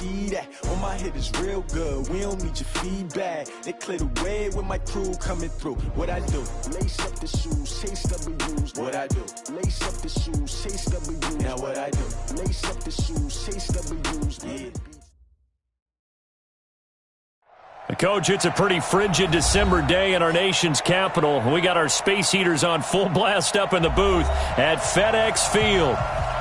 see that? Oh, my hit is real good. We don't need your feedback. They clear the way with my crew coming through. What I do? Lace up the shoes, chase W's. What I do? Lace up the shoes, chase W's. Now what I do? Lace up the shoes, chase W's. Yeah. Coach, it's a pretty frigid December day in our nation's capital. We got our space heaters on full blast up in the booth at FedEx Field.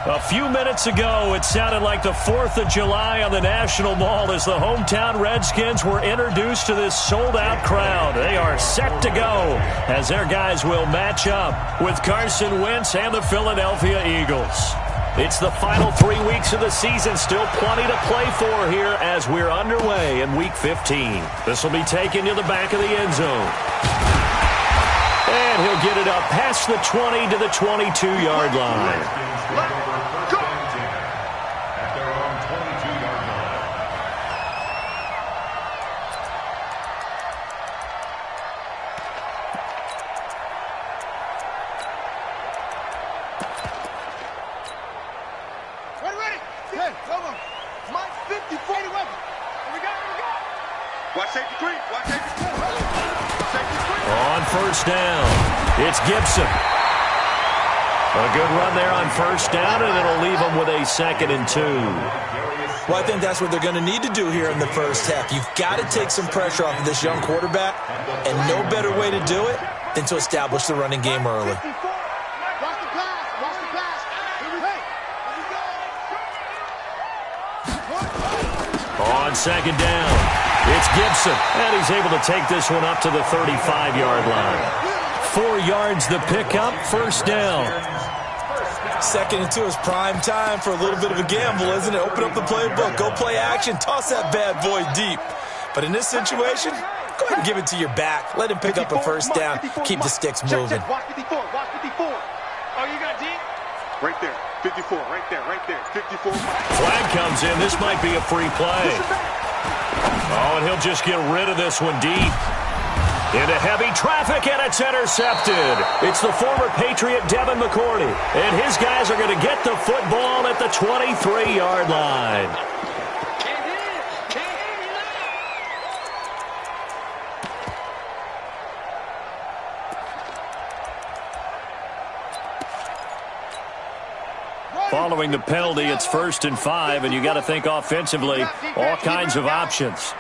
A few minutes ago, it sounded like the 4th of July on the National Mall as the hometown Redskins were introduced to this sold-out crowd. They are set to go as their guys will match up with Carson Wentz and the Philadelphia Eagles. It's the final 3 weeks of the season. Still plenty to play for here as we're underway in Week 15. This will be taken to the back of the end zone. And he'll get it up past the 20 to the 22-yard line. On first down, it's Gibson. A good run there on first down, and it'll leave them with a 2nd and 2. Well, I think that's what they're going to need to do here in the first half. You've got to take some pressure off of this young quarterback, and no better way to do it than to establish the running game early. On 2nd down, it's Gibson, and he's able to take this one up to the 35-yard line. 4 yards the pickup, first down. 2nd and 2 is prime time for a little bit of a gamble, isn't it? Open up the playbook, go play action, toss that bad boy deep. But in this situation, go ahead and give it to your back. Let him pick up a first down, keep the sticks moving. Watch 54, watch 54. Oh, you got deep? Right there, 54, right there, 54. Flag comes in. This might be a free play. Oh, and he'll just get rid of this one deep. Into heavy traffic, and it's intercepted. It's the former Patriot Devin McCourty, and his guys are going to get the football at the 23-yard line. Following the penalty, it's 1st and 5, and you got to think offensively, all kinds of options.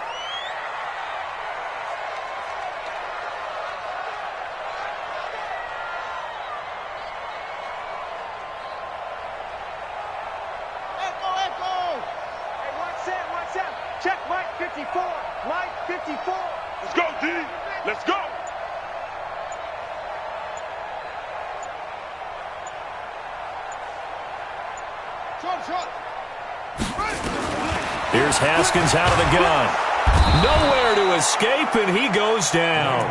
Check Mike 54. Mike 54. Let's go, D. Let's go. Here's Haskins out of the gun. Nowhere to escape, and he goes down.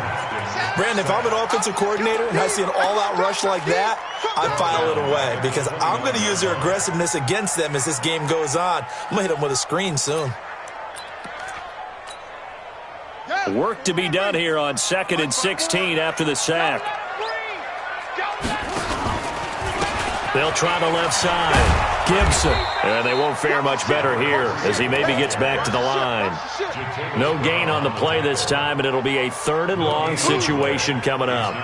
Brandon, if I'm an offensive coordinator and I see an all-out rush like that, I file it away because I'm going to use their aggressiveness against them as this game goes on. I'm going to hit them with a screen soon. Work to be done here on 2nd and 16 after the sack. They'll try the left side. Gibson. And they won't fare much better here as he maybe gets back to the line. No gain on the play this time, and it'll be a 3rd and long situation coming up.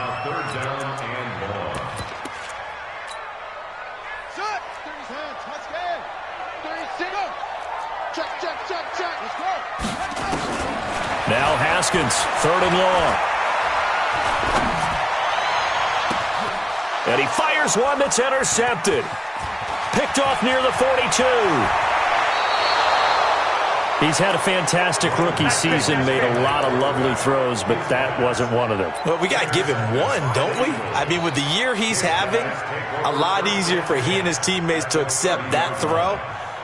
Now Haskins, 3rd and long. And he fires one that's intercepted. Picked off near the 42. He's had a fantastic rookie season, made a lot of lovely throws, but that wasn't one of them. Well, we got to give him one, don't we? I mean, with the year he's having, a lot easier for he and his teammates to accept that throw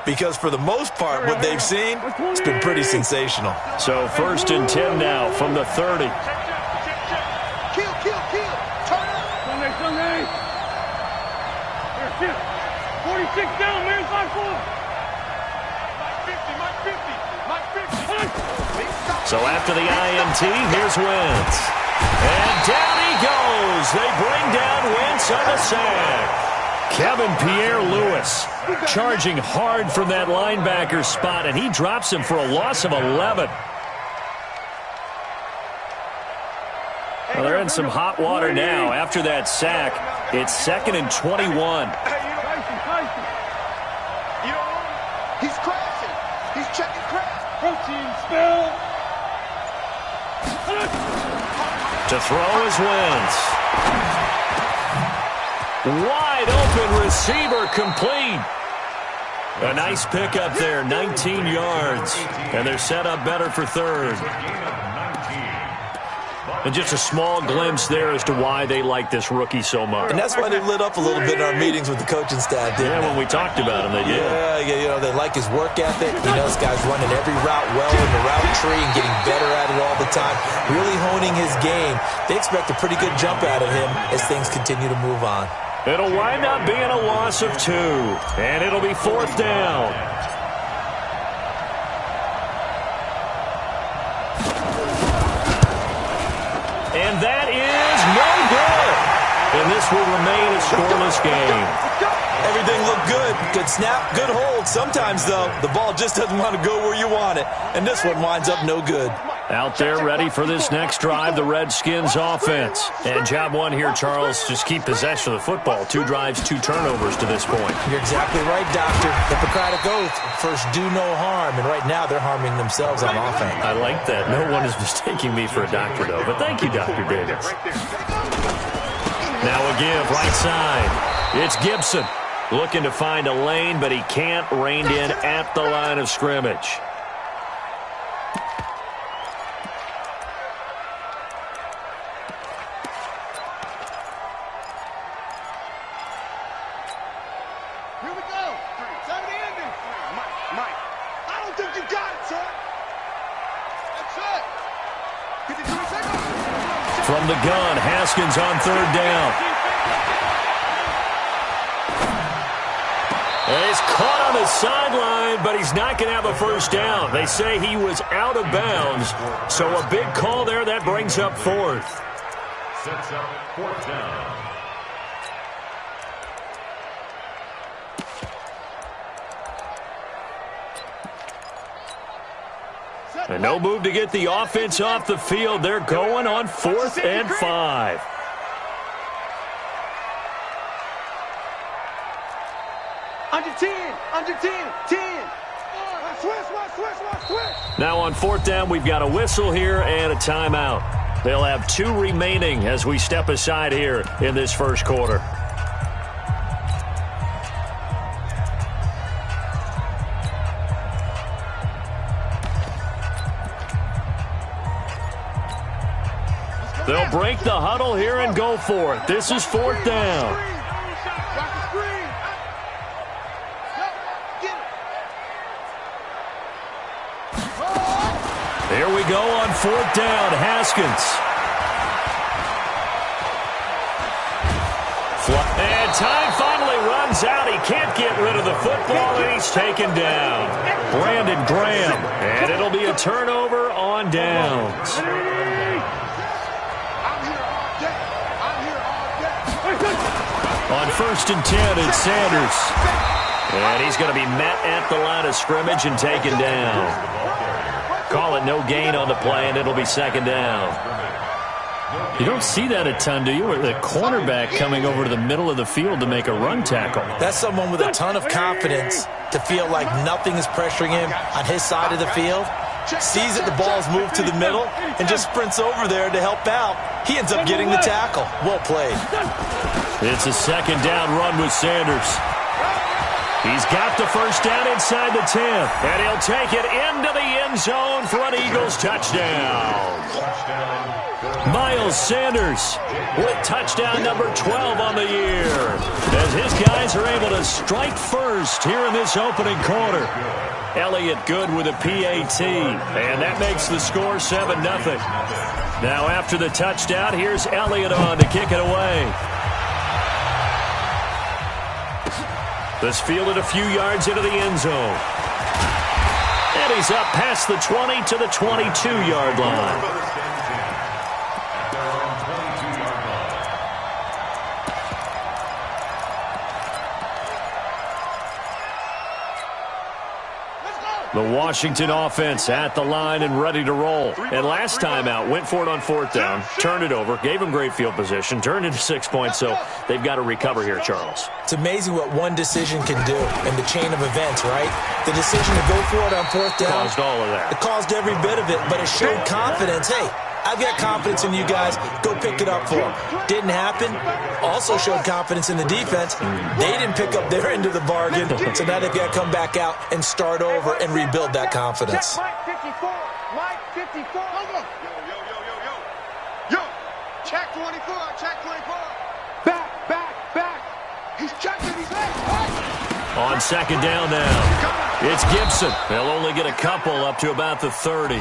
because for the most part, what they've seen, it's been pretty sensational. So 1st and 10 now from the 30. Kill. Turn up. Sunday. Here, 46 down, man. 5-4. Mike 50. So after the INT, here's Wentz. And down he goes. They bring down Wentz on the sack. Kevin Pierre-Lewis charging hard from that linebacker spot, and he drops him for a loss of 11. Well, they're in some hot water now. After that sack, it's 2nd and 21. He's crashing. He's checking crash. Protein spill. To throw his wins. Wide open receiver complete. A nice pickup there, 19 yards. And they're set up better for third. And just a small glimpse there as to why they like this rookie so much. And that's why they lit up a little bit in our meetings with the coaching staff, didn't they? When we talked about him, they did. Yeah, they like his work ethic. This guy's running every route well in the route tree and getting better at it all the time, really honing his game. They expect a pretty good jump out of him as things continue to move on. It'll wind up being a loss of 2, and it'll be 4th down. And that is no good. And this will remain a scoreless game. Everything looked good. Good snap, good hold. Sometimes, though, the ball just doesn't want to go where you want it. And this one winds up no good. Out there ready for this next drive, the Redskins offense. And job one here, Charles, just keep possession of the football. 2 drives, 2 turnovers to this point. You're exactly right, Doctor. Hippocratic oath. First, do no harm. And right now, they're harming themselves on offense. I like that. No one is mistaking me for a doctor, though. But thank you, Dr. Davis. Now a give, right side. It's Gibson looking to find a lane, but he can't. Reined in at the line of scrimmage. From the gun, Haskins on 3rd down. And he's caught on the sideline, but he's not going to have a first down. They say he was out of bounds, so a big call there. That brings up 4th. Sets up 4th down. And no move to get the offense off the field. They're going on 4th and 5. Under 10, under 10, 10. Switch. Now on 4th down, we've got a whistle here and a timeout. They'll have 2 remaining as we step aside here in this first quarter. They'll break the huddle here and go for it. This is 4th down. Here we go on 4th down. Haskins. And time finally runs out. He can't get rid of the football, and he's taken down. Brandon Graham. And it'll be a turnover on downs. On 1st and 10, it's Sanders. And he's going to be met at the line of scrimmage and taken down. Call it no gain on the play, and it'll be 2nd down. You don't see that a ton, do you? Or the cornerback coming over to the middle of the field to make a run tackle. That's someone with a ton of confidence to feel like nothing is pressuring him on his side of the field. Sees that the ball's moved to the middle and just sprints over there to help out. He ends up getting the tackle. Well played. It's a 2nd down run with Sanders. He's got the first down inside the 10, and he'll take it into the end zone for an Eagles touchdown. Miles Sanders with touchdown number 12 on the year, as his guys are able to strike first here in this opening quarter. Elliott good with a PAT, and that makes the score 7-0. Now after the touchdown, here's Elliott on to kick it away. This fielded a few yards into the end zone. And he's up past the 20 to the 22-yard line. The Washington offense at the line and ready to roll. And last time out, went for it on 4th down, turned it over, gave them great field position, turned into 6 points, so they've got to recover here, Charles. It's amazing what one decision can do in the chain of events, right? The decision to go for it on 4th down. Caused all of that. It caused every bit of it, but it showed confidence. Hey, I've got confidence in you guys. Go pick it up for them. Didn't happen. Also showed confidence in the defense. They didn't pick up their end of the bargain, so now they've got to come back out and start over and rebuild that confidence. Check Mike 54. Mike 54. Yo. Check 24. Check 24. Back. He's checking. He's back. On 2nd down now. It's Gibson. They'll only get a couple up to about the 30.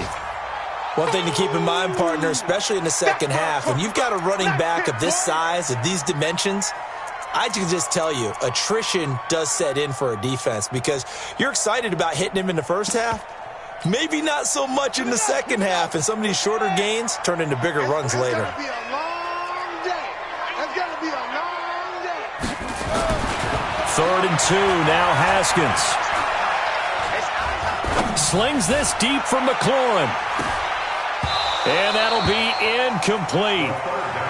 One thing to keep in mind, partner, especially in the second half, when you've got a running back of this size, of these dimensions, I can just tell you, attrition does set in for a defense because you're excited about hitting him in the first half, maybe not so much in the second half, and some of these shorter gains turn into bigger runs later. It's going to be a long day. It's going to be a long day. 3rd and 2, now Haskins. Slings this deep from McLaurin. And that'll be incomplete.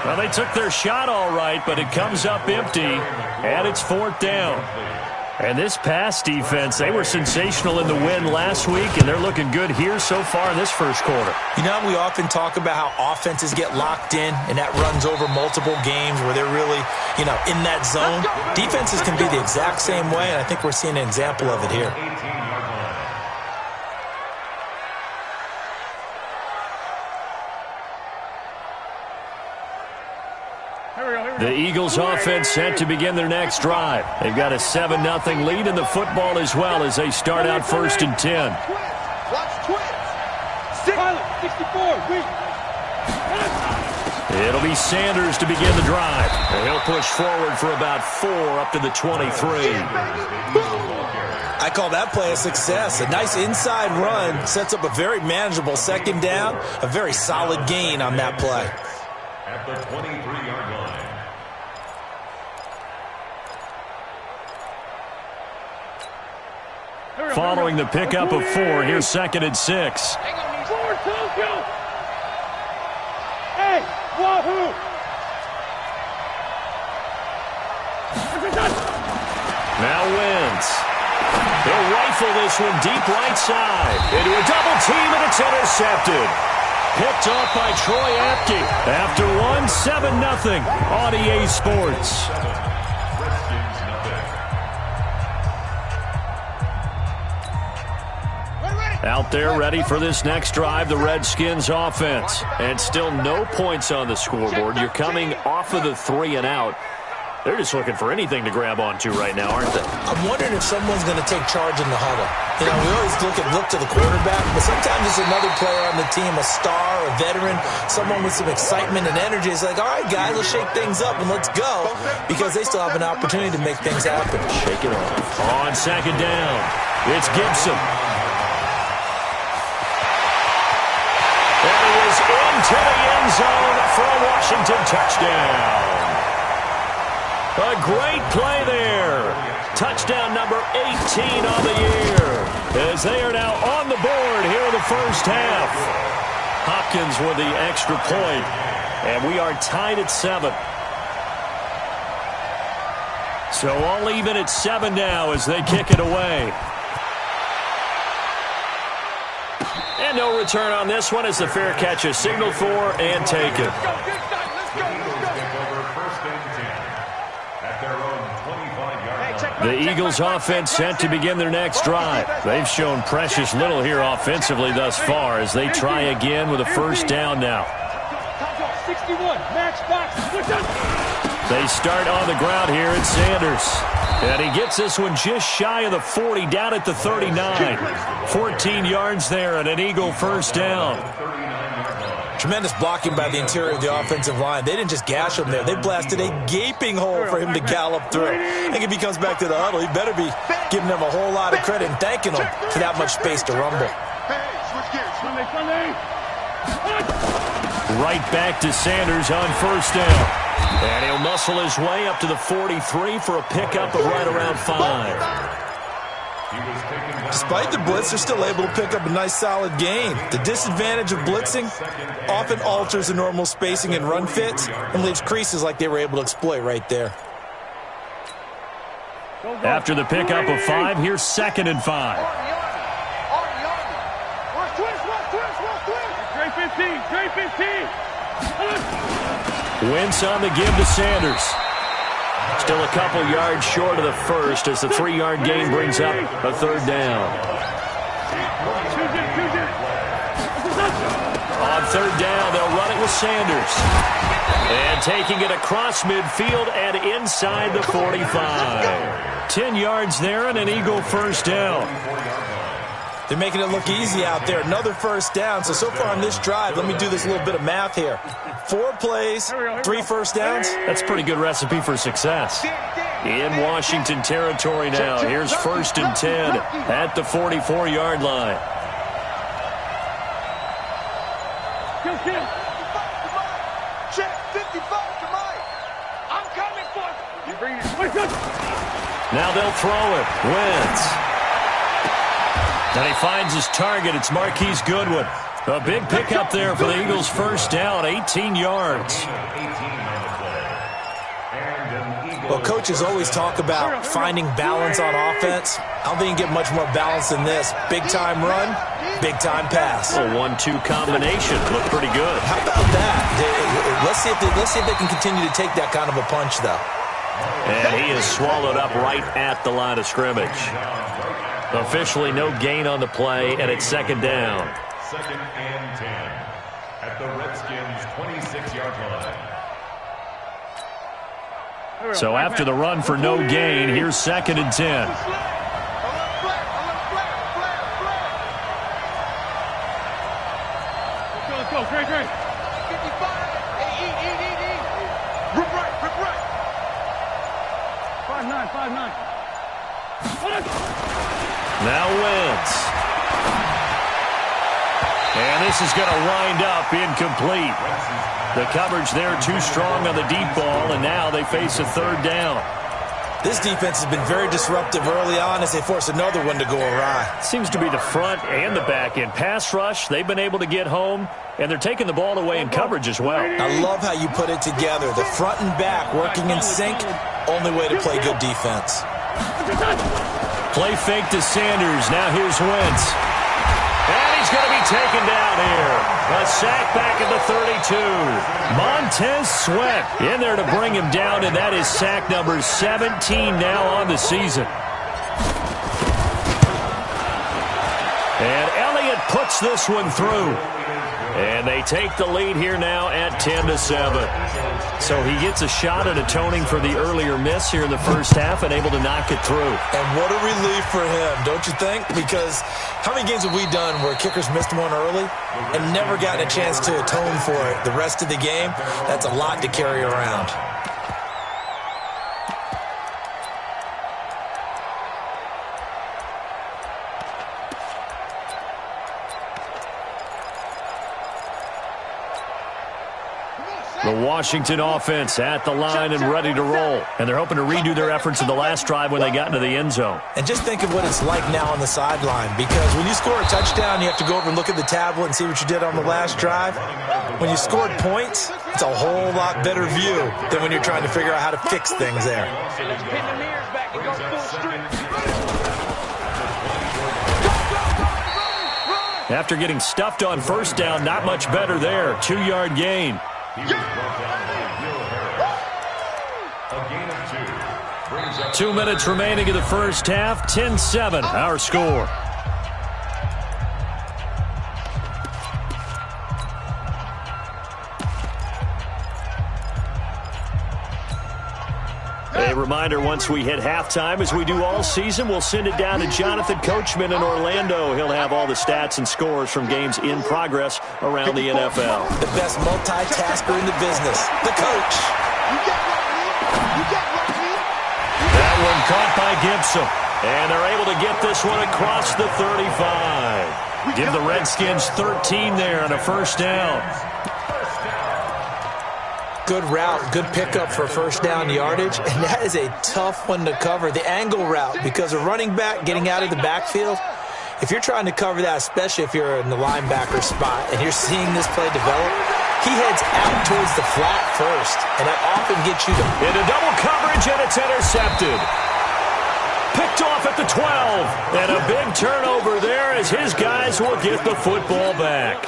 Well, they took their shot all right, but it comes up empty, and it's 4th down. And this pass defense, they were sensational in the win last week, and they're looking good here so far in this first quarter. You know, we often talk about how offenses get locked in, and that runs over multiple games where they're really, in that zone. Defenses can be the exact same way, and I think we're seeing an example of it here. The Eagles offense set to begin their next drive. They've got a 7-0 lead in the football as well as they start out 1st and 10. Watch twins. 64. It'll be Sanders to begin the drive. And he'll push forward for about 4 up to the 23. I call that play a success. A nice inside run sets up a very manageable 2nd down, a very solid gain on that play. At the 23-yard line. Following the pickup of 4, here's 2nd and 6. Hey, wahoo! Now wins. He'll rifle this one deep right side. Into a double team, and it's intercepted. Picked off by Troy Apke. After 7-0 on EA Sports. Out there ready for this next drive, the Redskins offense. And still no points on the scoreboard. You're coming off of the 3 and out. They're just looking for anything to grab onto right now, aren't they? I'm wondering if someone's going to take charge in the huddle. We always look to the quarterback, but sometimes it's another player on the team, a star, a veteran, someone with some excitement and energy. It's like, all right, guys, let's shake things up and let's go, because they still have an opportunity to make things happen. Shake it off. On 2nd down, it's Gibson. And he is into the end zone for a Washington touchdown. A great play there. Touchdown number 18 on the year, as they are now on the board here in the first half. Hopkins with the extra point, and we are tied at 7. So all even at 7 now as they kick it away. And no return on this one as the fair catch is signaled for and taken. The Eagles offense set to begin their next drive. They've shown precious little here offensively thus far as they try again with a 1st down now. 61, match box. They start on the ground here at Sanders. And he gets this one just shy of the 40, down at the 39. 14 yards there and an Eagle 1st down. Tremendous blocking by the interior of the offensive line. They didn't just gash him there. They blasted a gaping hole for him to gallop through. I think if he comes back to the huddle, he better be giving them a whole lot of credit and thanking them for that much space to rumble. Right back to Sanders on 1st down. And he'll muscle his way up to the 43 for a pickup of right around 5. Despite the blitz, they're still able to pick up a nice solid gain. The disadvantage of blitzing often alters the normal spacing and run fits and leaves creases like they were able to exploit right there. After the pickup of 5, here's 2nd and 5. Wentz on the give to Sanders. Still a couple yards short of the first as the 3-yard gain brings up a 3rd down. On 3rd down, they'll run it with Sanders. And taking it across midfield and inside the 45. 10 yards there and an Eagle 1st down. They're making it look easy out there. Another 1st down. So far on this drive, let me do this little bit of math here. 4 plays, 3 1st downs. That's a pretty good recipe for success. In Washington territory now. Here's 1st and 10 at the 44-yard line. Now they'll throw it. Wentz. And he finds his target. It's Marquise Goodwin. A big pickup there for the Eagles' 1st down, 18 yards. Well, coaches always talk about finding balance on offense. I don't think you can get much more balance than this. Big-time run, big-time pass. A 1-2 combination. Looked pretty good. How about that? Let's see if they can continue to take that kind of a punch, though. And he is swallowed up right at the line of scrimmage. Officially no gain on the play, and it's 2nd down. 2nd and 10 at the Redskins' 26-yard line. So after the run for no gain, here's 2nd and 10. Let's go, great. 55. Hey, Rip right. 5-9. Now Wentz. And this is going to wind up incomplete. The coverage there too strong on the deep ball, and now they face a 3rd down. This defense has been very disruptive early on as they force another one to go awry. Seems to be the front and the back end. Pass rush, they've been able to get home, and they're taking the ball away in coverage as well. I love how you put it together. The front and back working in sync, only way to play good defense. Play fake to Sanders. Now here's Wentz. And he's going to be taken down here. A sack back at the 32. Montez Sweat in there to bring him down, and that is sack number 17 now on the season. And Elliott puts this one through. And they take the lead here now at 10-7. So he gets a shot at atoning for the earlier miss here in the first half and able to knock it through. And what a relief for him, don't you think? Because how many games have we done where kickers missed one early and never gotten a chance to atone for it the rest of the game? That's a lot to carry around. The Washington offense at the line and ready to roll. And they're hoping to redo their efforts in the last drive when they got into the end zone. And just think of what it's like now on the sideline, because when you score a touchdown, you have to go over and look at the tablet and see what you did on the last drive. When you scored points, it's a whole lot better view than when you're trying to figure out how to fix things there. After getting stuffed on 1st down, not much better there. 2-yard gain. He was brought down by Will Harris. A gain of 2. Brings up 2 minutes remaining in the first half. 10-7, our score. A reminder, once we hit halftime, as we do all season, we'll send it down to Jonathan Coachman in Orlando. He'll have all the stats and scores from games in progress around the NFL. The best multitasker in the business, the coach. That one caught by Gibson. And they're able to get this one across the 35. Give the Redskins 13 there on a 1st down. Good route, good pickup for first down yardage, and that is a tough one to cover, the angle route, because a running back getting out of the backfield, if you're trying to cover that, especially if you're in the linebacker spot and you're seeing this play develop, he heads out towards the flat first, and that often gets you into double coverage, and it's intercepted. Picked off at the 12, and a big turnover there as his guys will get the football back.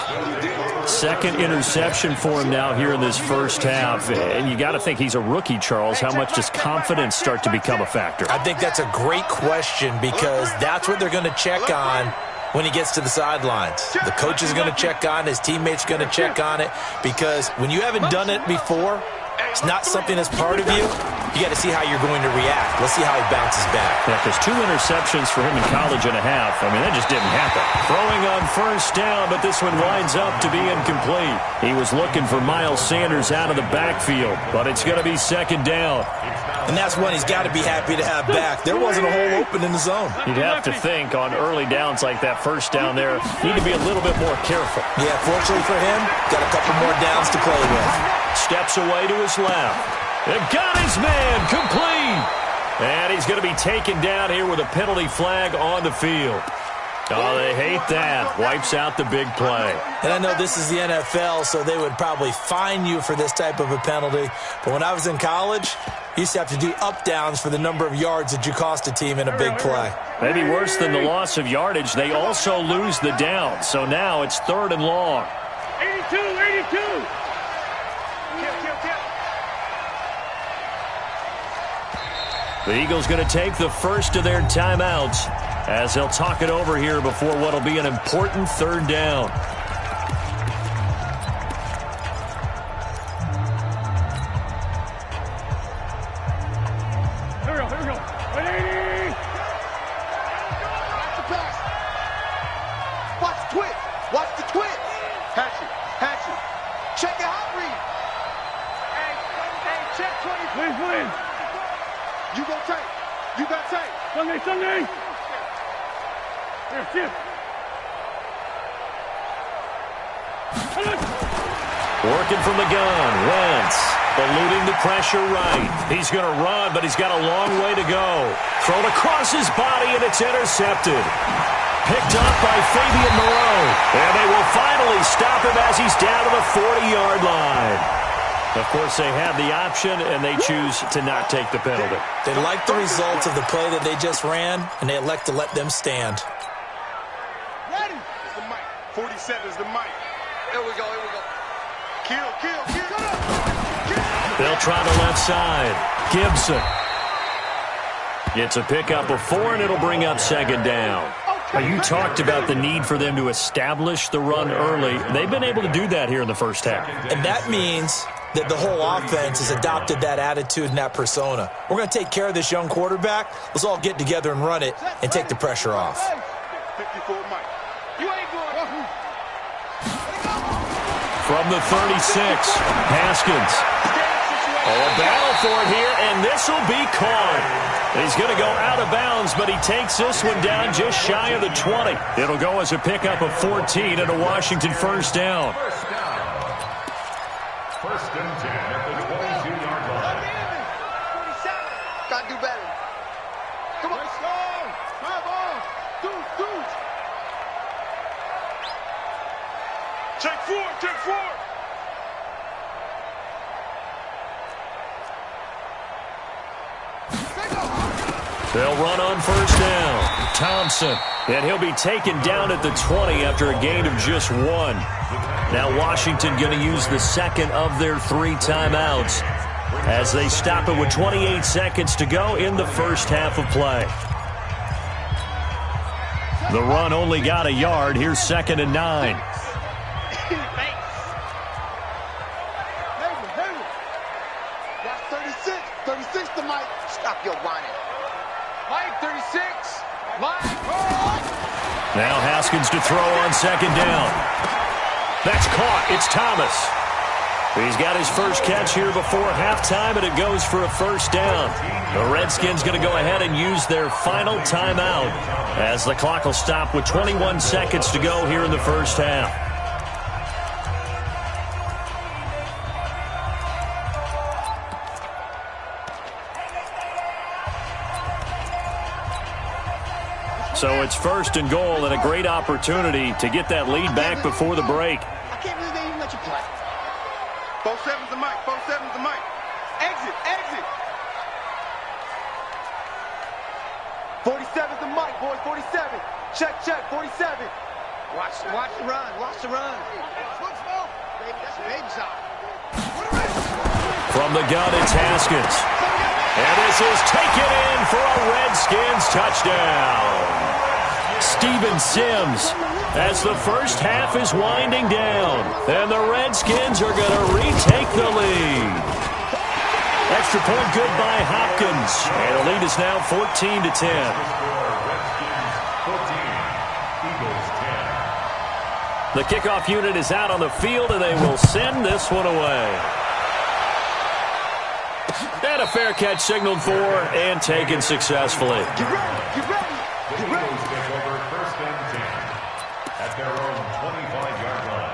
Second interception for him now here in this first half, and you got to think he's a rookie, Charles. How much does confidence start to become a factor? I think that's a great question because that's what they're going to check on when he gets to the sidelines. The coach is going to check on, his teammates are going to check on it, because when you haven't done it before, it's not something that's part of you. You got to see how you're going to react. Let's see how he bounces back. Yeah, because 2 interceptions for him in college and a half. I mean, that just didn't happen. Throwing on first down, but this one winds up to be incomplete. He was looking for Miles Sanders out of the backfield, but it's going to be second down. And that's one he's got to be happy to have back. There wasn't a hole open in the zone. You'd have to think on early downs like that first down there, need to be a little bit more careful. Yeah, fortunately for him, got a couple more downs to play with. Steps away to his left. They've got his man complete. And he's going to be taken down here with a penalty flag on the field. Oh, they hate that. Wipes out the big play. And I know this is the NFL, so they would probably fine you for this type of a penalty. But when I was in college, you used to have to do up-downs for the number of yards that you cost a team in a big play. Maybe worse than the loss of yardage, they also lose the down. So now it's 3rd and long. 82, 82. The Eagles going to take the first of their timeouts as they'll talk it over here before what will be an important 3rd down. Here we go. 180. Watch the pass. Watch the twitch. Watch the twitch. Hatch it. Check it out, Reed. Hey, check 20. Please. You go take. You got take. Sunday. Here, shift. Working from the gun. Wentz eluding the pressure right. He's going to run, but he's got a long way to go. Thrown across his body, and it's intercepted. Picked up by Fabian Moreau. And they will finally stop him as he's down to the 40-yard line. Of course, they have the option, and they choose to not take the penalty. They like the results of the play that they just ran, and they elect to let them stand. Ready? It's the mic. 47 is the mic. Here we go. Kill. They'll try the left side. Gibson. It's a pickup of 4, and it'll bring up 2nd down. Now, you talked about the need for them to establish the run early. They've been able to do that here in the first half. And that means that the whole offense has adopted that attitude and that persona. We're going to take care of this young quarterback. Let's all get together and run it and take the pressure off. 54 Mike. You ain't going. From the 36, Haskins. Oh, a battle for it here, and this will be caught. He's going to go out of bounds, but he takes this one down just shy of the 20. It'll go as a pickup of 14 and a Washington first down. First and 10 at the 22-yard line. Gotta do better. Come on. Let's go. Come on. Dude. Check 4. They'll run on first down. Thompson. And he'll be taken down at the 20 after a gain of just 1. Now Washington going to use the second of their 3 timeouts as they stop it with 28 seconds to go in the first half of play. The run only got a yard. Here's 2nd and 9. That's 36 to Mike. Stop your whining. Mike, 36. Mike. Now Haskins to throw on 2nd down. That's caught. It's Thomas. He's got his first catch here before halftime, and it goes for a first down. The Redskins going to go ahead and use their final timeout as the clock will stop with 21 seconds to go here in the first half. So it's 1st and goal and a great opportunity to get that lead back before the break. I can't believe they even let you play. 4-7's the mic. 4-7's the mic. Exit. Exit. 47's the mic, boys. 47. Check. 47. Watch the run. Watch the run. Baby, that's a baby shot. From the gun, it's Haskins. And this is taken in for a Redskins touchdown. Steven Sims, as the first half is winding down, and the Redskins are going to retake the lead. Extra point good by Hopkins, and the lead is now 14-10. The kickoff unit is out on the field, and they will send this one away. And a fair catch signaled for and taken successfully. Get ready. Get ready. Get ready. Take over 1st and 10 at their own 25-yard line.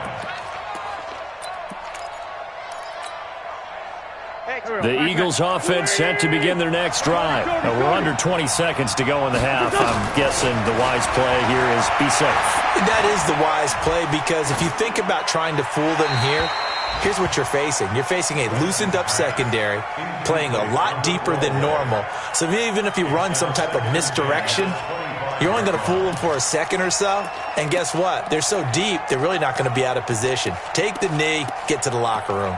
The Eagles offense set to begin their next drive. Now we're under 20 seconds to go in the half. I'm guessing the wise play here is be safe. That is the wise play, because if you think about trying to fool them here, here's what you're facing. You're facing a loosened-up secondary, playing a lot deeper than normal. So even if you run some type of misdirection, you're only going to fool them for a second or so. And guess what? They're so deep, they're really not going to be out of position. Take the knee, get to the locker room.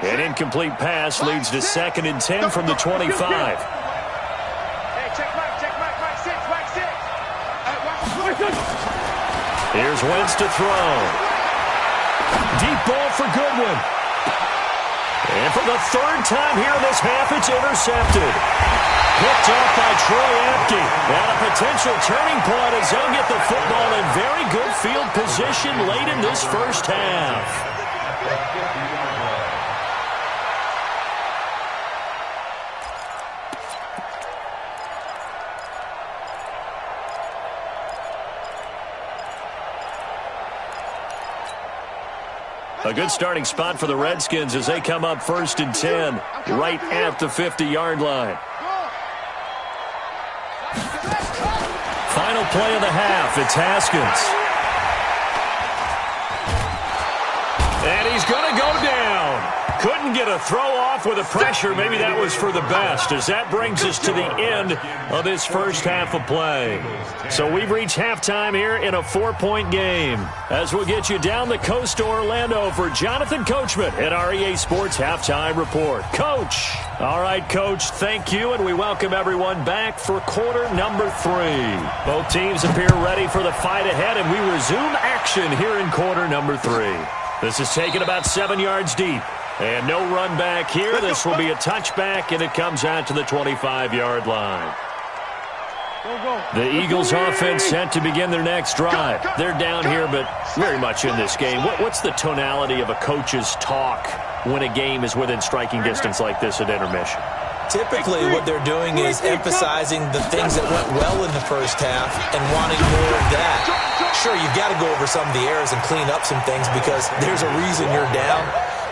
An incomplete pass leads to 2nd and 10 from the 25. Hey, check Mike 6. Here's Wentz to throw. Deep ball for Goodwin. And for the 3rd time here in this half, it's intercepted. Picked off by Troy Apke. And a potential turning point as they'll get the football in very good field position late in this first half. A good starting spot for the Redskins as they come up 1st and 10, right at the 50-yard line. Final play of the half, it's Haskins. And he's going to go down. Couldn't get a throw off with the pressure. Maybe that was for the best, as that brings us to the end of this first half of play. So we've reached halftime here in a 4-point game, as we'll get you down the coast to Orlando for Jonathan Coachman at our EA Sports Halftime Report. Coach. All right, Coach, thank you, and we welcome everyone back for quarter number 3. Both teams appear ready for the fight ahead, and we resume action here in quarter number 3. This is taken about 7 yards deep. And no run back here. This will be a touchback, and it comes out to the 25-yard line. The Eagles offense set to begin their next drive. They're down here, but very much in this game. What's the tonality of a coach's talk when a game is within striking distance like this at intermission? Typically, what they're doing is emphasizing the things that went well in the first half and wanting more of that. Sure, you've got to go over some of the errors and clean up some things because there's a reason you're down.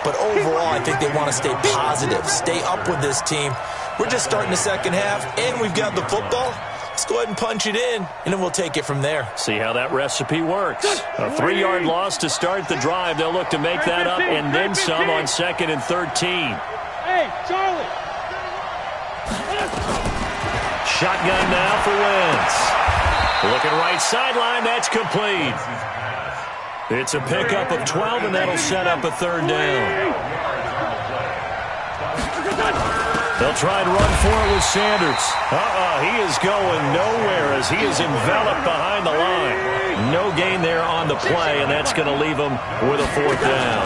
But overall, I think they want to stay positive, stay up with this team. We're just starting the second half, and we've got the football. Let's go ahead and punch it in, and then we'll take it from there. See how that recipe works. A 3-yard loss to start the drive. They'll look to make that up and then some on 2nd and 13. Hey, Charlie. Shotgun now for Wentz. Looking right sideline, that's complete. It's a pickup of 12, and that'll set up a 3rd down. They'll try and run for it with Sanders. He is going nowhere as he is enveloped behind the line. No gain there on the play, and that's going to leave him with a 4th down.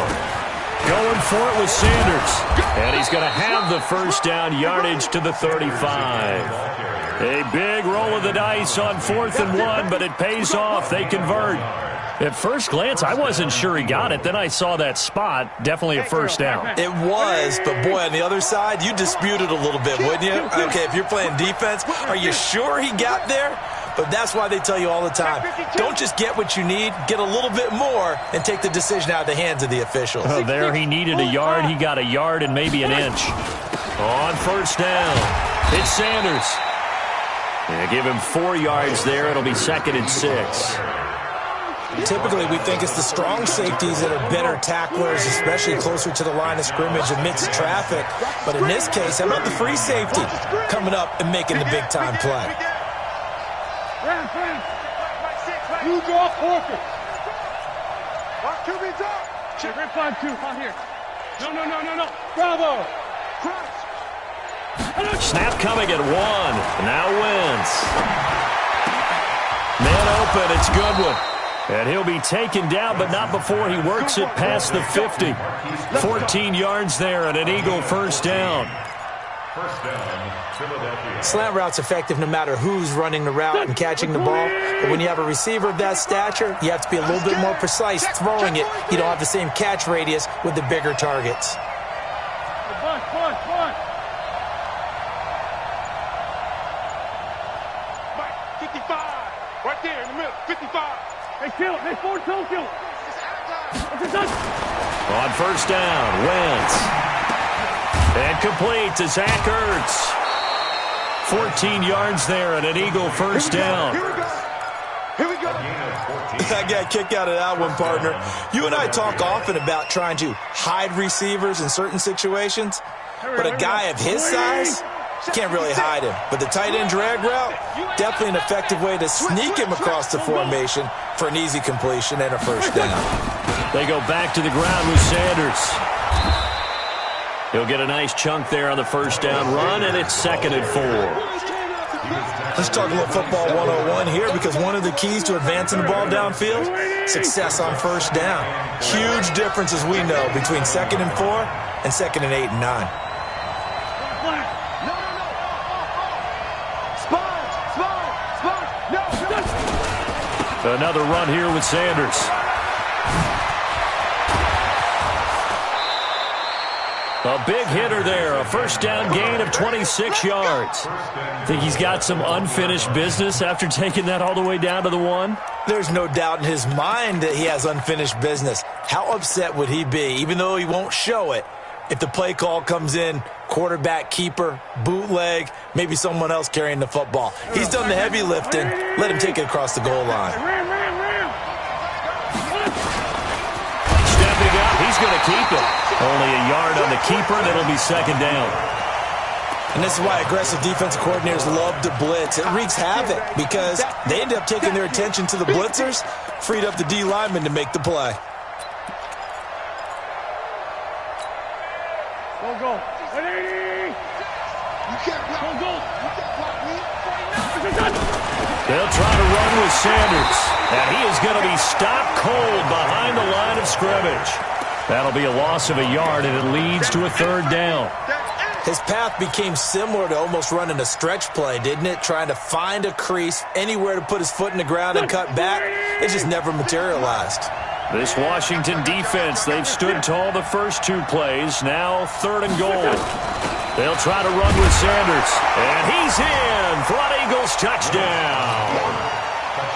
Going for it with Sanders. And he's going to have the 1st down, yardage to the 35. A big roll of the dice on 4th and 1, but it pays off. They convert. At first glance, I wasn't sure he got it. Then I saw that spot. Definitely a 1st down. It was, but boy, on the other side, you disputed a little bit, wouldn't you? Okay, if you're playing defense, are you sure he got there? But that's why they tell you all the time, don't just get what you need, get a little bit more, and take the decision out of the hands of the officials. Oh, there he needed a yard. He got a yard and maybe an inch. On first down, it's Sanders. Yeah, give him 4 yards there. It'll be 2nd and 6. Typically, we think it's the strong safeties that are better tacklers, especially closer to the line of scrimmage amidst traffic. But in this case, how about the free safety coming up and making the big-time play? You draw Porter. QB's up. Check 5-2. On here. No. Bravo. Snap coming at 1. Now Wentz. Man open. It's Goodwin. And he'll be taken down, but not before he works it past the 50. 14 yards there and an Eagle first down. First down, Philadelphia. Slant route's effective no matter who's running the route and catching the ball. But when you have a receiver of that stature, you have to be a little bit more precise throwing it. You don't have the same catch radius with the bigger targets. Push. 55. Right there in the middle. 55. Hey, kill it. Hey, forward, kill it. On first down, Wentz. And complete to Zach Ertz. 14 yards there and an Eagle first down. Here we go. I got a kick out of that one, partner. You and I talk often about trying to hide receivers in certain situations, but a guy of his size, you can't really hide him. But the tight end drag route, definitely an effective way to sneak him across the formation for an easy completion and a first down. They go back to the ground with Sanders. He'll get a nice chunk there on the first down run, and it's 2nd and 4. Let's talk a little football 101 here, because one of the keys to advancing the ball downfield, success on first down. Huge difference, as we know, between 2nd and 4 and 2nd and 8 and 9. Another run here with Sanders. A big hitter there, a first down gain of 26 yards. Think he's got some unfinished business after taking that all the way down to the 1? There's no doubt in his mind that he has unfinished business. How upset would he be, even though he won't show it, if the play call comes in, quarterback keeper, bootleg, maybe someone else carrying the football? He's done the heavy lifting. Let him take it across the goal line. Stepping up, he's going to keep it. Only a yard on the keeper, and it'll be 2nd down. And this is why aggressive defensive coordinators love to blitz. It wreaks havoc because they end up taking their attention to the blitzers, freed up the D lineman to make the play. Go. 180. You can't block. Go. You can't block me. They'll try to run with Sanders, and he is going to be stopped cold behind the line of scrimmage. That'll be a loss of a yard, and it leads to a 3rd down. His path became similar to almost running a stretch play, didn't it? Trying to find a crease, anywhere to put his foot in the ground and cut back. It just never materialized. This Washington defense, they've stood tall the first 2 plays. Now 3rd and goal. They'll try to run with Sanders. And he's in for an Eagles touchdown.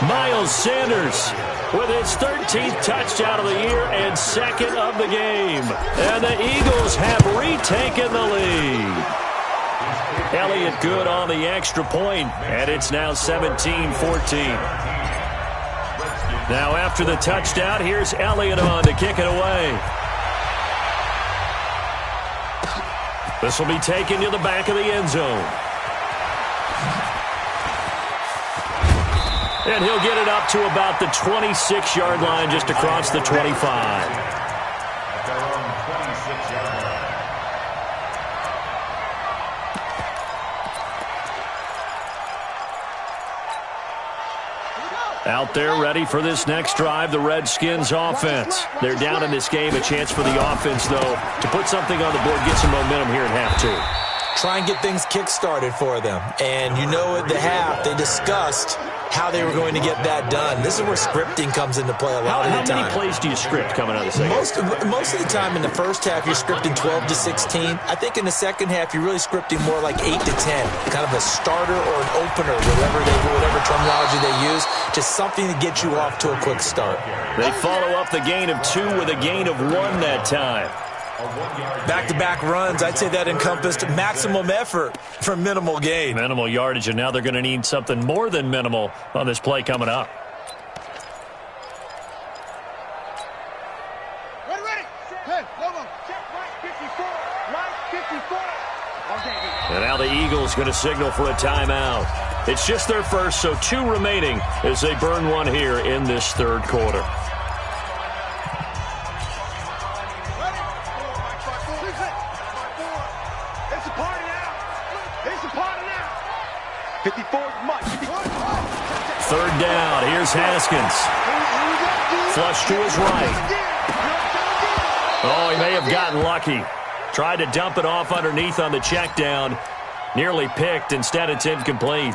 Miles Sanders with his 13th touchdown of the year and 2nd of the game. And the Eagles have retaken the lead. Elliott good on the extra point, and it's now 17-14. Now after the touchdown, here's Elliott on to kick it away. This will be taken to the back of the end zone. And he'll get it up to about the 26-yard line, just across the 25. Out there ready for this next drive, the Redskins offense. They're down in this game. A chance for the offense, though, to put something on the board, get some momentum here at half 2. Try and get things kick-started for them. And you know at the half, they discussed how they were going to get that done. This is where scripting comes into play a lot of the time. How many plays do you script coming out of the second? Most of the time in the first half, you're scripting 12 to 16. I think in the second half, you're really scripting more like 8 to 10. Kind of a starter or an opener, whatever terminology they use. Just something to get you off to a quick start. They follow up the gain of 2 with a gain of 1 that time. Back-to-back runs, I'd say that encompassed maximum effort for minimal gain. Minimal yardage, and now they're going to need something more than minimal on this play coming up. And now the Eagles going to signal for a timeout. It's just their first, so 2 remaining as they burn one here in this third quarter. Third down. Here's Haskins. Flush to his right. Oh, he may have gotten lucky. Tried to dump it off underneath on the check down. Nearly picked. Instead, it's incomplete.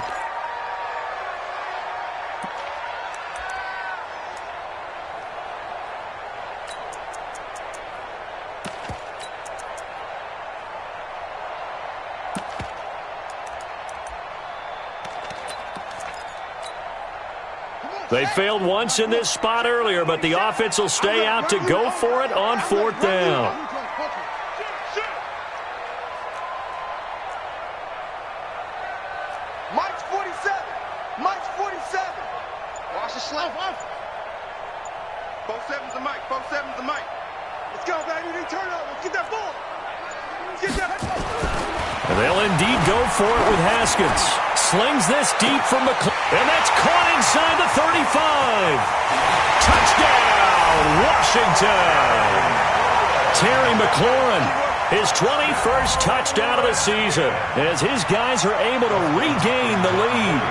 They failed once in this spot earlier, but the offense will stay out to go for it on 4th down. Mike's 47. Mike's 47. Watch the slap. 47's the Mike. 47's the Mike. Let's go, baby. They turn up. Let's get that ball. Let's get that. And they'll indeed go for it with Haskins. Slings this deep from McLaurin. And that's caught inside the 35. Touchdown, Washington. Terry McLaurin, his 21st touchdown of the season, as his guys are able to regain the lead.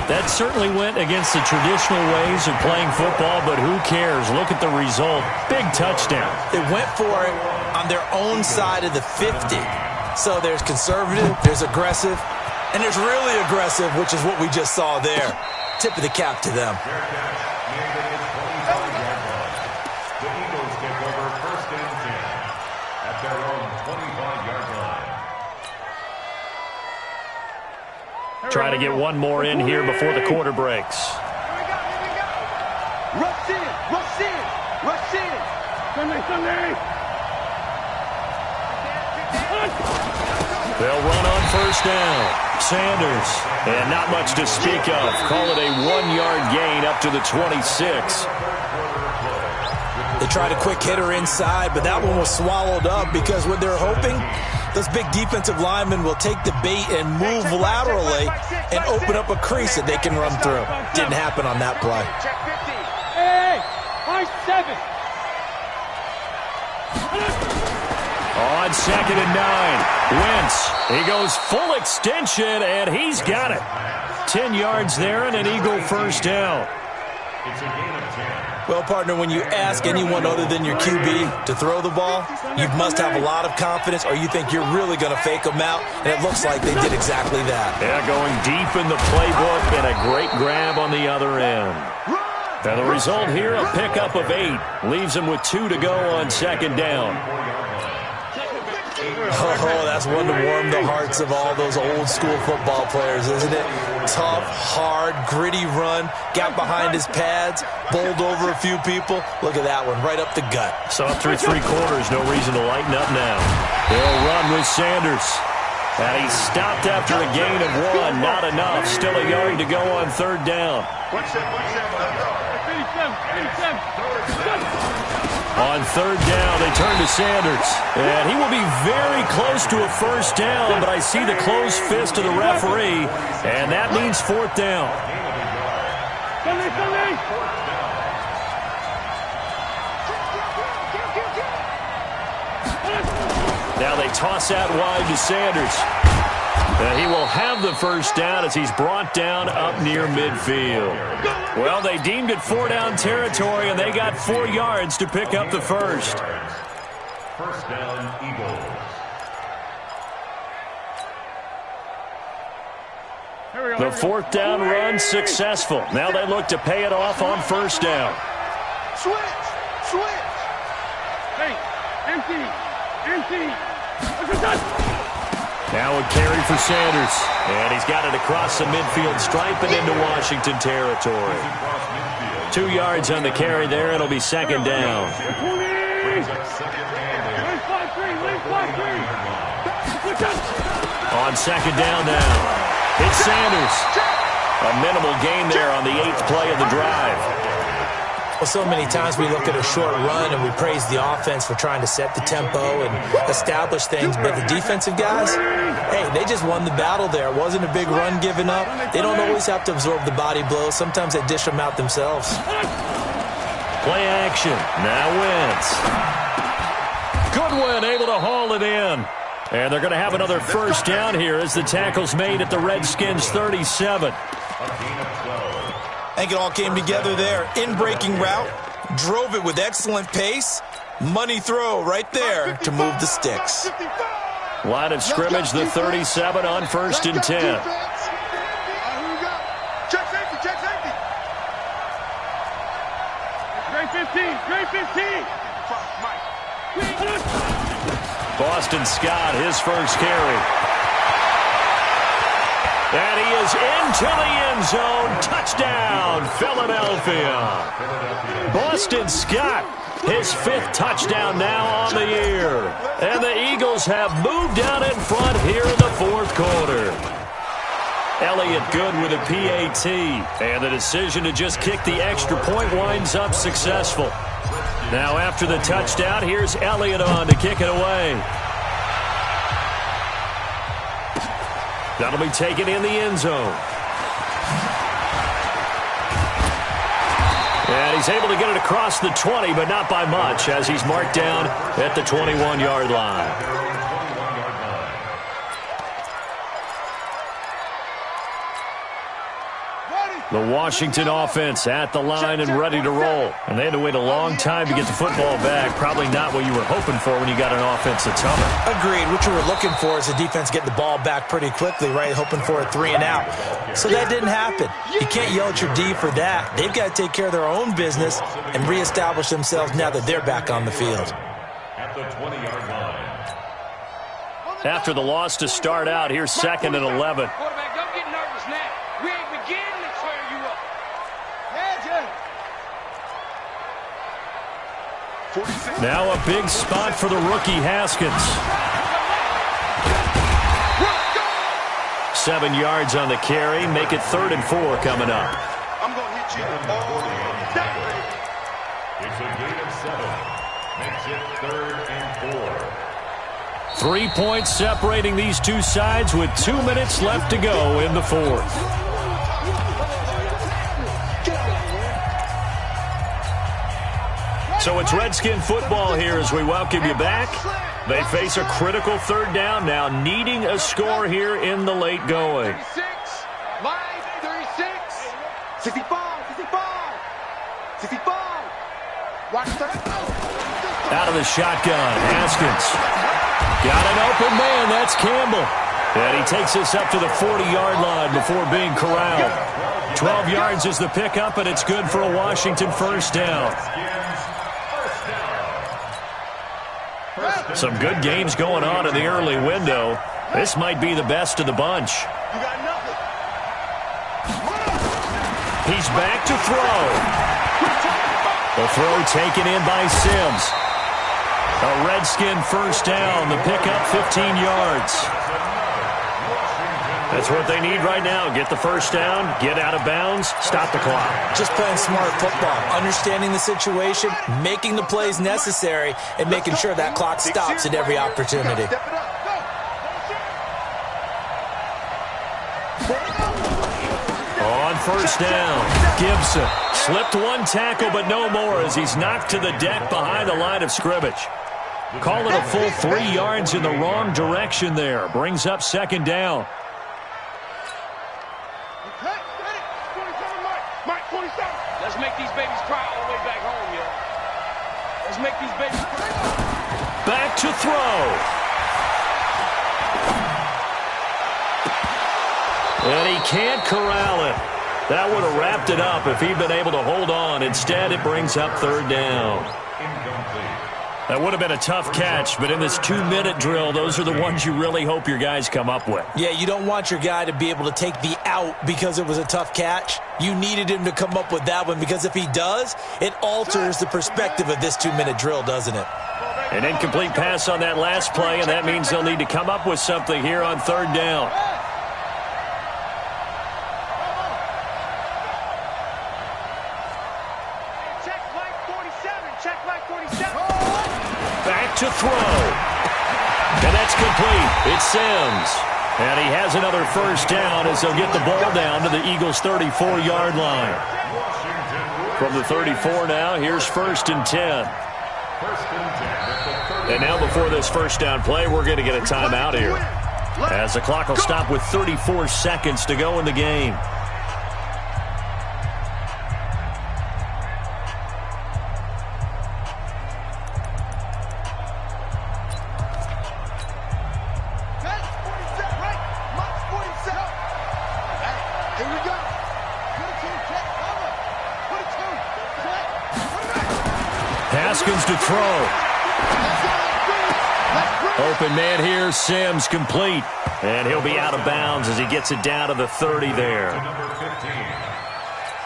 That certainly went against the traditional ways of playing football, but who cares? Look at the result. Big touchdown. They went for it on their own side of the 50. So there's conservative, there's aggressive, and there's really aggressive, which is what we just saw there. Tip of the cap to them. The Eagles take over 1st and 10 at their own 25-yard line. Try to get one more in here before the quarter breaks. Rush in. Rush in. Rush in. Sunday. They'll run on 1st down. Sanders, and not much to speak of. Call it a 1-yard gain up to the 26. They tried a quick hitter inside, but that one was swallowed up because what they're hoping, those big defensive linemen will take the bait and move laterally and open up a crease that they can run through. Didn't happen on that play. Hey, 7. On 2nd and 9, Wentz. He goes full extension, and he's got it. 10 yards there and an Eagle 1st down. It's a gain of 10. Well, partner, when you ask anyone other than your QB to throw the ball, you must have a lot of confidence, or you think you're really going to fake them out, and it looks like they did exactly that. Yeah, going deep in the playbook, and a great grab on the other end. And the result here, a pickup of 8. Leaves them with 2 to go on 2nd down. Oh, that's one to warm the hearts of all those old school football players, isn't it? Tough, hard, gritty run, got behind his pads, bowled over a few people. Look at that one, right up the gut. So up through 3 quarters, no reason to lighten up now. They'll run with Sanders. And he stopped after a gain of 1, not enough. Still a yard to go on 3rd down. On 3rd down, they turn to Sanders. And he will be very close to a 1st down, but I see the closed fist of the referee, and that means 4th down. Now they toss out wide to Sanders. And he will have the 1st down as he's brought down up near midfield. Well, they deemed it 4-down territory, and they got 4 yards to pick up the 1st. 1st down, Eagles. The 4th down run successful. Now they look to pay it off on 1st down. Switch. Hey, empty. Now a carry for Sanders. And he's got it across the midfield stripe and into Washington territory. 2 yards on the carry there. It'll be 2nd down. Brings up second and 8. On second down now, it's Sanders. A minimal gain there on the 8th play of the drive. Well, so many times we look at a short run and we praise the offense for trying to set the tempo and establish things, but the defensive guys, hey, they just won the battle there. It wasn't a big run given up. They don't always have to absorb the body blows. Sometimes they dish them out themselves. Play action. Now Wentz. Goodwin able to haul it in. And they're going to have another first down here as the tackle's made at the Redskins' 37. I think it all came together there. In-breaking route, drove it with excellent pace. Money throw right there to move the sticks. Line of scrimmage, the 37 on 1st and 10. Check safety, check safety. Great 15, great 15. Boston Scott, his first carry. And he is into the end zone. Touchdown, Philadelphia. Boston Scott, his 5th touchdown now on the year. And the Eagles have moved out in front here in the 4th quarter. Elliott good with a PAT. And the decision to just kick the extra point winds up successful. Now after the touchdown, here's Elliott on to kick it away. That'll be taken in the end zone. And he's able to get it across the 20, but not by much, as he's marked down at the 21-yard line. The Washington offense at the line and ready to roll. And they had to wait a long time to get the football back. Probably not what you were hoping for when you got an offense that's humming. Agreed. What you were looking for is the defense getting the ball back pretty quickly, right? Hoping for a 3 and out. So that didn't happen. You can't yell at your D for that. They've got to take care of their own business and reestablish themselves now that they're back on the field. At the 20-yard line. After the loss to start out, here's 2nd and 11. Quarterback, don't get nervous now. We ain't beginning to tear you up. Now a big spot for the rookie Haskins. 7 yards on the carry. Make it 3rd and 4 coming up. I'm going to hit you all day. It's a gain of 7. Makes it 3rd and 4. 3 points separating these two sides with 2 minutes left to go in the 4th. So it's Redskin football here as we welcome you back. They face a critical 3rd down now, needing a score here in the late going. 36, line 36, 65, 65, 65. Watch that. Out of the shotgun, Haskins. Got an open man, that's Campbell. And he takes us up to the 40-yard line before being corralled. 12 yards is the pickup, and it's good for a Washington first down. Some good games going on in the early window. This might be the best of the bunch. He's back to throw. The throw taken in by Sims. A Redskin first down. The pickup 15 yards. That's what they need right now. Get the first down, get out of bounds, stop the clock. Just playing smart football, understanding the situation, making the plays necessary, and making sure that clock stops at every opportunity. On first down, Gibson slipped one tackle, but no more as he's knocked to the deck behind the line of scrimmage. Call it a full 3 yards in the wrong direction there. Brings up 2nd down. Let's make these babies cry all the way back home, yo. Let's make these babies cry. Back to throw. And he can't corral it. That would have wrapped it up if he'd been able to hold on. Instead, it brings up 3rd down. That would have been a tough catch, but in this 2-minute drill, those are the ones you really hope your guys come up with. Yeah, you don't want your guy to be able to take the out because it was a tough catch. You needed him to come up with that one because if he does, it alters the perspective of this 2-minute drill, doesn't it? An incomplete pass on that last play, and that means they'll need to come up with something here on 3rd down. Back to throw. And that's complete. It's Sims. And he has another first down as they'll get the ball down to the Eagles' 34-yard line. From the 34 now, here's 1st and 10. And now before this first down play, we're going to get a timeout here, as the clock will stop with 34 seconds to go in the game. Haskins to throw. Open man here, Sims complete. And he'll be out of bounds as he gets it down to the 30 there.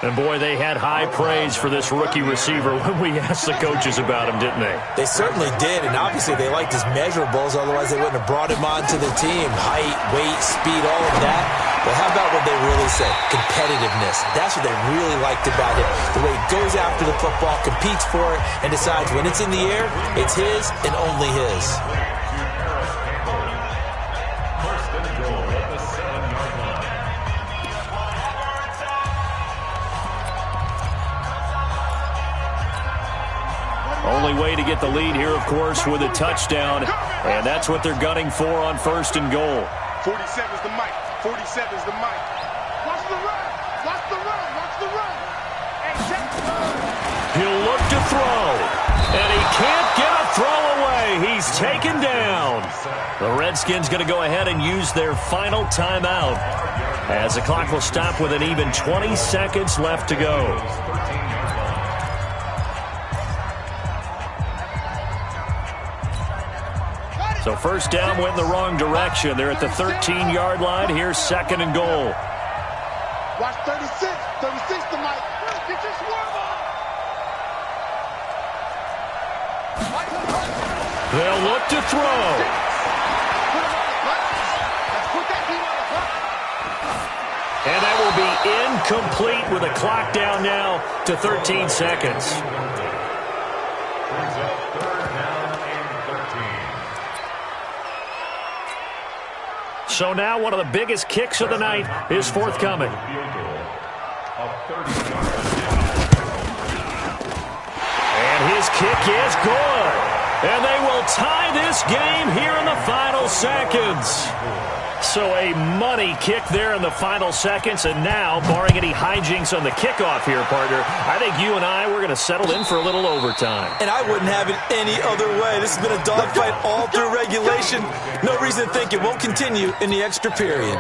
And boy, they had high praise for this rookie receiver when we asked the coaches about him, didn't they? They certainly did, and obviously they liked his measurables, otherwise they wouldn't have brought him onto the team. Height, weight, speed, all of that. But how about what they really said? Competitiveness. That's what they really liked about him. The way he goes after the football, competes for it, and decides when it's in the air, it's his and only his. Only way to get the lead here, of course, with a touchdown. And that's what they're gunning for on 1st and goal. 47's the mic. 47's the mic. Watch the run. Watch the run. Watch the run. He'll look to throw. And he can't get a throw away. He's taken down. The Redskins going to go ahead and use their final timeout, as the clock will stop with an even 20 seconds left to go. So first down went in the wrong direction. They're at the 13-yard line. Here's 2nd and goal. Watch 36. 36 the mic. Get your swerve on. They'll look to throw. And that will be incomplete with a clock down now to 13 seconds. So now one of the biggest kicks of the night is forthcoming. And his kick is good. And they will tie this game here in the final seconds. So a money kick there in the final seconds. And now, barring any hijinks on the kickoff here, partner, I think you and I, we're going to settle in for a little overtime. And I wouldn't have it any other way. This has been a dogfight all through regulation. No reason to think it won't continue in the extra period.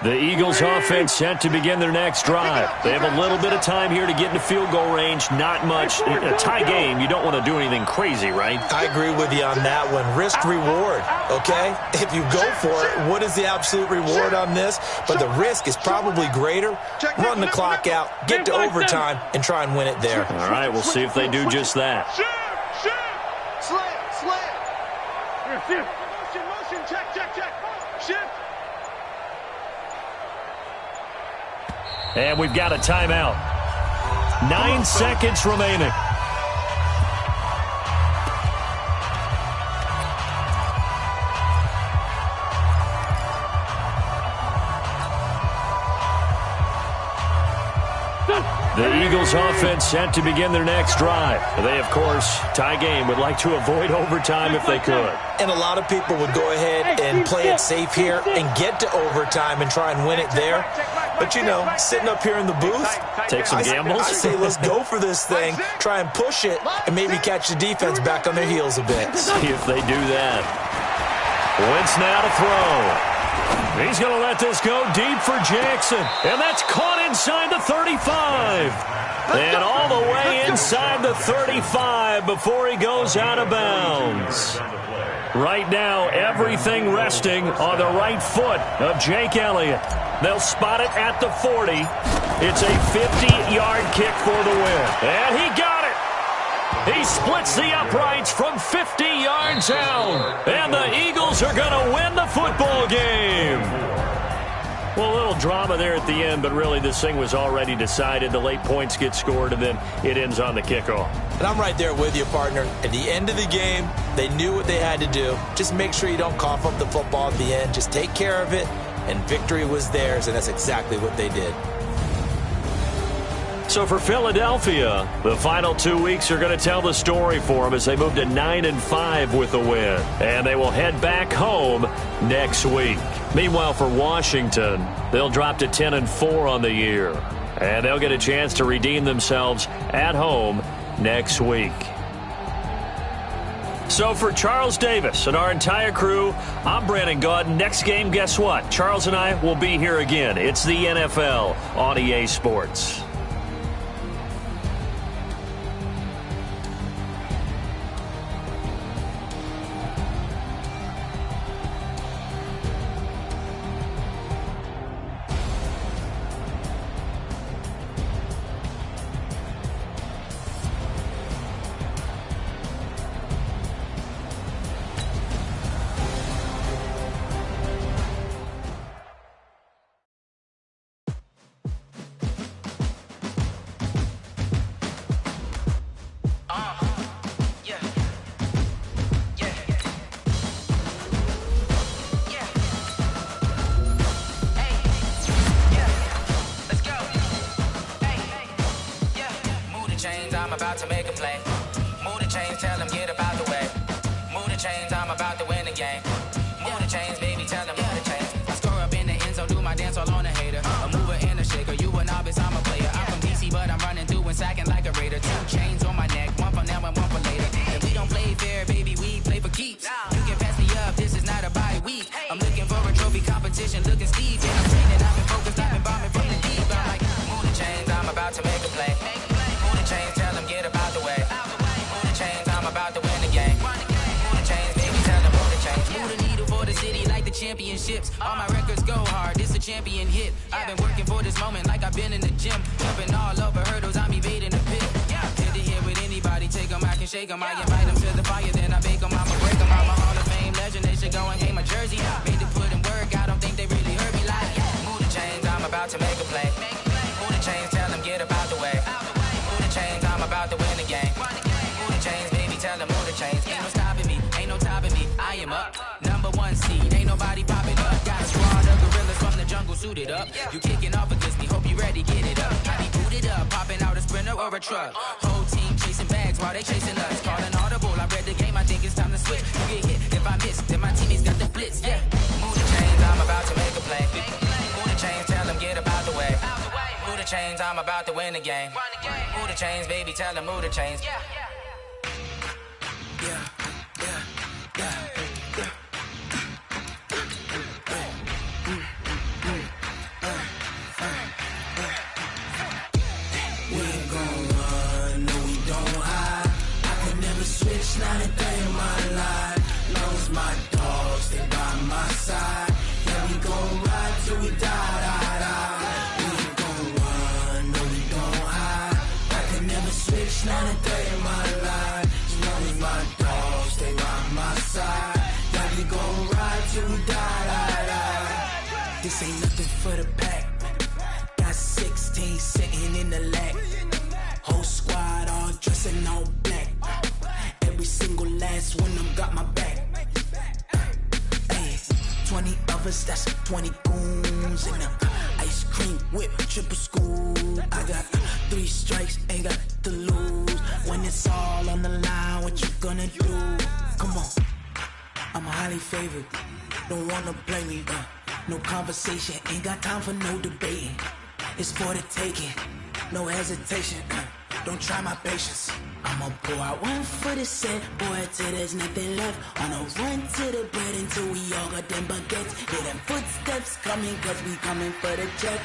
The Eagles offense set to begin their next drive. They have a little bit of time here to get into field goal range. Not much. A tie game, you don't want to do anything crazy, right? I agree with you on that one. Risk reward, okay? If you go for it, what is the absolute reward on this? But the risk is probably greater. Run the clock out, get to overtime, and try and win it there. All right, we'll see if they do just that. Slam. Motion. Check. Shift. And we've got a timeout. 9 seconds remaining. The Eagles offense set to begin their next drive. They, of course, tie game, would like to avoid overtime if they could. And a lot of people would go ahead and play it safe here and get to overtime and try and win it there. But, you know, sitting up here in the booth, take some gambles. I say let's go for this thing, try and push it, and maybe catch the defense back on their heels a bit. See if they do that. Wentz now to throw. He's going to let this go deep for Jackson. And that's caught inside the 35. And all the way inside the 35 before he goes out of bounds. Right now, everything resting on the right foot of Jake Elliott. They'll spot it at the 40. It's a 50-yard kick for the win. And he got it. He splits the uprights from 50 yards out. And the Eagles are going to win the football game. Well, a little drama there at the end, but really this thing was already decided. The late points get scored, and then it ends on the kickoff. And I'm right there with you, partner. At the end of the game, they knew what they had to do. Just make sure you don't cough up the football at the end. Just take care of it, and victory was theirs, and that's exactly what they did. So for Philadelphia, the final 2 weeks are going to tell the story for them as they move to 9-5 with a win. And they will head back home next week. Meanwhile, for Washington, they'll drop to 10-4 on the year. And they'll get a chance to redeem themselves at home next week. So for Charles Davis and our entire crew, I'm Brandon Gaudin. Next game, guess what? Charles and I will be here again. It's the NFL on EA Sports. I'm about to make a play. Move the chains, tell them get about the way. Move the chains, I'm about to win the game. Move the chains, baby, tell them move the chains. I score up in the end zone, do my dance all on a hater. A mover and a shaker, you a novice, I'm a player. I'm from DC, but I'm running through and sacking like a raider. 2 chains on my neck, one for now and one for later. And we don't play fair, baby, we play for keeps. You can pass me up, this is not a bye week. I'm looking for a trophy competition, looking Steve. And I'm training, I've been focused, I've been bombing from the deep. I'm like, move the chains, I'm about to make a play. Move the chains, tell them get about the way. Move the chains, I'm about to win the game. Move the chains, baby, tell them move the chains. Move the needle for the city like the championships. All my records go hard, this a champion hit. I've been working for this moment like I've been in the gym. Jumping all over hurdles, I'm evading the pit. Hit to hit with anybody, take them, I can shake them. I invite them to the fire, then I bake them, I'ma break them. I'm a Hall of Fame legend, they should go and hang my jersey. Made to put in work, I don't think they really heard me like. Move the chains, I'm about to make a play. Move the chains, tell them get about the way. Move the chains, I'm about to win the game. Move the chains, baby, tell them move the chains. Ain't no stopping me, ain't no topping me. I am up, number 1 seed, ain't nobody popping up. Got a squad of gorillas from the jungle suited up. You kicking off against me, hope you ready, get it up. I be booted up, popping out a sprinter or a truck. Whole team chasing bags while they chasing us. Calling audible, I read the game, I think it's time to switch. You get hit, if I miss, then my teammates got the blitz, yeah. Move the chains, I'm about to make a play. Move the chains, tell them get about the way. Move the chains, I'm about to win the game. Move the chains, baby, tell them move the chains. Yeah. We ain't gon' run, no we don't hide. I could never switch, not a day in my life. Long as my dogs stay by my side. Yeah, we gon' ride till we die, die, die. We ain't gon' run, no we don't hide. I could never switch, not a day in my life. As long as my dogs stay by my side. Yeah, we gon' ride till we die, die, die. This ain't nothing for the pack. Got 16 sitting in the lag. Whole squad all dressing all black. Every single last one of them got my back. Hey, 20 of us, that's 20 goons in the ice cream whip, triple scoop. I got 3 strikes, ain't got to lose. When it's all on the line, what you gonna do? Come on, I'm highly favored. Don't wanna play me, no conversation, ain't got time for no debating. It's for the taking, no hesitation. Don't try my patience. I'ma pour out one for the set, boy, till there's nothing left. On a run to the bread until we all got them baguettes. Hear them footsteps coming, cause we coming for the check.